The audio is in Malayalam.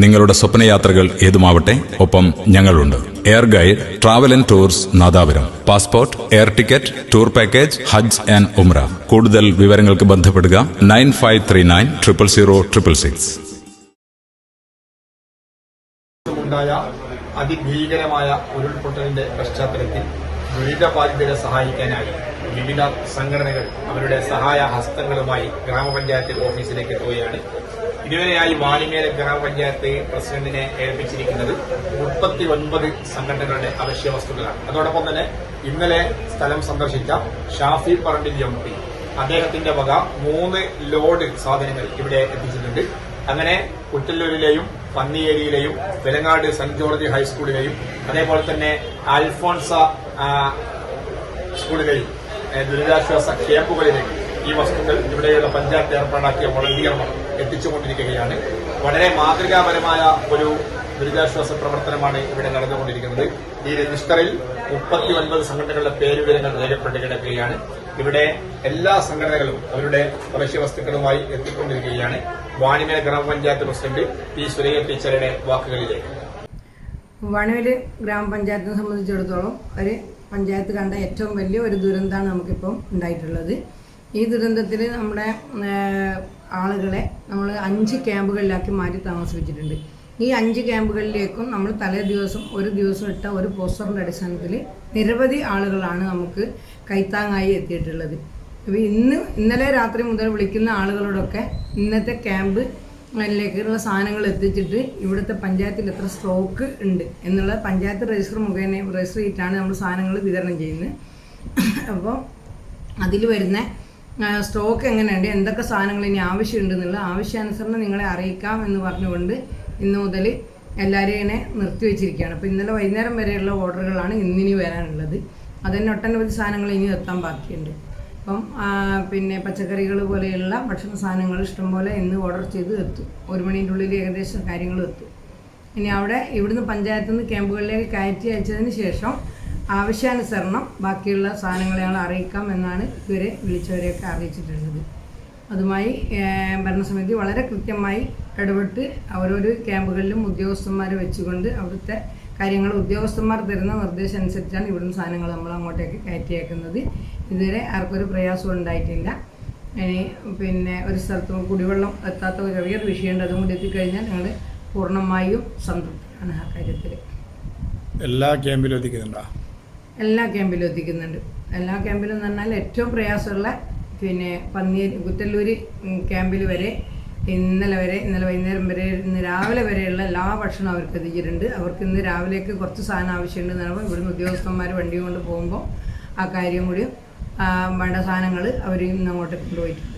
നിങ്ങളുടെ സ്വപ്നയാത്രകൾ ഏതുമാവട്ടെ, ഒപ്പം ഞങ്ങളുണ്ട്. Air guide, travel and tours Nadapuram. Passport, air ticket, tour package, Hajj and Umrah. കൂടുതൽ വിവരങ്ങൾക്ക് ബന്ധപ്പെടുക 9539000666. അതിഭീകരമായ ഉരുൾപൊട്ടലിന്റെ പശ്ചാത്തലത്തിൽ ദുരിതബാധിതരെ സഹായിക്കാനായി വിവിധ സംഘടനകൾ അവരുടെ സഹായ ഹസ്തങ്ങളുമായി ഗ്രാമപഞ്ചായത്ത് ഓഫീസിലേക്ക് എത്തുകയാണ്. ഇതുവരെയായി വാണിമേൽ ഗ്രാമപഞ്ചായത്ത് പ്രസിഡന്റിനെ ഏൽപ്പിച്ചിരിക്കുന്നത് 39 സംഘടനകളുടെ അവശ്യ വസ്തുക്കളാണ്. അതോടൊപ്പം തന്നെ ഇന്നലെ സ്ഥലം സന്ദർശിച്ച ഷാഫി പറമ്പിൽ MP അദ്ദേഹത്തിന്റെ വക 3 ലോഡ് സാധനങ്ങൾ ഇവിടെ എത്തിച്ചിട്ടുണ്ട്. അങ്ങനെ കുറ്റല്ലൂരിലെയും പന്നിയേരിയിലെയും വെലങ്ങാട് സെന്റ് ജോർജ് ഹൈസ്കൂളിലെയും അതേപോലെ തന്നെ അൽഫോൺസ സ്കൂളിലെയും ദുരിതാശ്വാസ ക്യാമ്പുകളിലേക്ക് ഈ വസ്തുക്കൾ ഇവിടെയുള്ള പഞ്ചായത്ത് ഏർപ്പാടാക്കിയ വോളണ്ടിയർമാർ എത്തിച്ചുകൊണ്ടിരിക്കുകയാണ്. വളരെ മാതൃകാപരമായ ഒരു ദുരിതാശ്വാസ പ്രവർത്തനമാണ് ഇവിടെ നടന്നുകൊണ്ടിരിക്കുന്നത്. ഈ രജിസ്റ്ററിൽ 39 സംഘടനകളുടെ പേരുവിവരങ്ങൾ രേഖപ്പെട്ട് കിടക്കുകയാണ്. ഇവിടെ എല്ലാ സംഘടനകളും അവരുടെ അവശ്യ വസ്തുക്കളുമായി എത്തിക്കൊണ്ടിരിക്കുകയാണ്. വാണിമേൽ ഗ്രാമപഞ്ചായത്ത് പ്രസിഡന്റ് പി സുരയ്യ ടീച്ചറുടെ വാക്കുകളിലേക്ക്. വാണിമേൽ ഗ്രാമപഞ്ചായത്തിനെ സംബന്ധിച്ചിടത്തോളം ഒരു പഞ്ചായത്ത് കണ്ട ഏറ്റവും വലിയ ഒരു ദുരന്തമാണ് നമുക്കിപ്പം ഉണ്ടായിട്ടുള്ളത്. ഈ ദുരന്തത്തിൽ നമ്മുടെ ആളുകളെ നമ്മൾ 5 ക്യാമ്പുകളിലാക്കി മാറ്റി താമസിപ്പിച്ചിട്ടുണ്ട്. ഈ 5 ക്യാമ്പുകളിലേക്കും നമ്മൾ തലേ ദിവസം ഒരു ദിവസം ഇട്ട ഒരു പോസ്റ്ററിൻ്റെ അടിസ്ഥാനത്തിൽ നിരവധി ആളുകളാണ് നമുക്ക് കൈത്താങ്ങായി എത്തിയിട്ടുള്ളത്. അപ്പോൾ ഇന്നലെ രാത്രി മുതൽ വിളിക്കുന്ന ആളുകളോടൊക്കെ ഇന്നത്തെ ക്യാമ്പിലേക്കുള്ള സാധനങ്ങൾ എത്തിച്ചിട്ട് ഇവിടുത്തെ പഞ്ചായത്തിൽ എത്ര സ്റ്റോക്ക് ഉണ്ട് എന്നുള്ള പഞ്ചായത്ത് രജിസ്റ്റർ മുഖേന രജിസ്റ്റർ ചെയ്തിട്ടാണ് നമ്മൾ സാധനങ്ങൾ വിതരണം ചെയ്യുന്നത്. അപ്പോൾ അതിൽ വരുന്ന സ്റ്റോക്ക് എങ്ങനെയുണ്ട്, എന്തൊക്കെ സാധനങ്ങൾ ഇനി ആവശ്യമുണ്ടെന്നുള്ള ആവശ്യാനുസരണം നിങ്ങളെ അറിയിക്കാം എന്ന് പറഞ്ഞുകൊണ്ട് ഇന്ന് മുതൽ എല്ലാവരെയും ഇങ്ങനെ നിർത്തിവെച്ചിരിക്കുകയാണ്. അപ്പോൾ ഇന്നലെ വൈകുന്നേരം വരെയുള്ള ഓർഡറുകളാണ് ഇന്നിനി വരാനുള്ളത്. അതുതന്നെ ഒട്ടനവധി സാധനങ്ങൾ ഇനി എത്താൻ ബാക്കിയുണ്ട്. അപ്പം പിന്നെ പച്ചക്കറികൾ പോലെയുള്ള ഭക്ഷണ സാധനങ്ങൾ ഇഷ്ടംപോലെ ഇന്ന് ഓർഡർ ചെയ്ത് എത്തും. 1 മണീൻ്റെ ഉള്ളിൽ ഏകദേശം കാര്യങ്ങൾ എത്തും. ഇനി ഇവിടുന്ന് പഞ്ചായത്തിൽ നിന്ന് ക്യാമ്പുകളിലേക്ക് കയറ്റി അയച്ചതിന് ശേഷം ആവശ്യാനുസരണം ബാക്കിയുള്ള സാധനങ്ങളെ ഞങ്ങൾ അറിയിക്കാം എന്നാണ് ഇവരെ വിളിച്ചവരെയൊക്കെ അറിയിച്ചിട്ടുള്ളത്. അതുമായി ഭരണസമിതി വളരെ കൃത്യമായി ഇടപെട്ട് ഓരോരോ ക്യാമ്പുകളിലും ഉദ്യോഗസ്ഥന്മാരെ വെച്ചുകൊണ്ട് അവിടുത്തെ കാര്യങ്ങൾ ഉദ്യോഗസ്ഥന്മാർ തരുന്ന നിർദ്ദേശം അനുസരിച്ചാണ് ഇവിടുന്ന് സാധനങ്ങൾ നമ്മൾ അങ്ങോട്ടേക്ക് കയറ്റിയേക്കുന്നത്. ഇതുവരെ ആർക്കൊരു പ്രയാസവും ഉണ്ടായിട്ടില്ല. പിന്നെ ഒരു സ്ഥലത്തും കുടിവെള്ളം എത്താത്ത ഒരു ചെറിയൊരു വിഷയമുണ്ട്. അതും കൂടി എത്തിക്കഴിഞ്ഞാൽ ഞങ്ങൾ പൂർണ്ണമായും സംതൃപ്തരാണ് ആ കാര്യത്തിൽ. എല്ലാ ക്യാമ്പിലും എത്തിക്കുന്നുണ്ടോ? എല്ലാ ക്യാമ്പിലും എത്തിക്കുന്നുണ്ട്. എല്ലാ ക്യാമ്പിലും എന്ന് പറഞ്ഞാൽ ഏറ്റവും പ്രയാസമുള്ള പിന്നെ കുറ്റല്ലൂര് ക്യാമ്പിൽ വരെ ഇന്നലെ വൈകുന്നേരം വരെ ഇന്ന് രാവിലെ വരെയുള്ള എല്ലാ ഭക്ഷണവും അവർക്ക് എത്തിച്ചിട്ടുണ്ട്. അവർക്ക് ഇന്ന് രാവിലേക്ക് കുറച്ച് സാധനം ആവശ്യമുണ്ടെന്ന് പറയുമ്പോൾ ഇവിടുന്ന് ഉദ്യോഗസ്ഥന്മാർ വണ്ടി കൊണ്ട് പോകുമ്പോൾ ആ കാര്യം കൂടി വേണ്ട സാധനങ്ങൾ അവർ ഇന്ന് അങ്ങോട്ട് കൊണ്ടുപോയിട്ടുണ്ട്.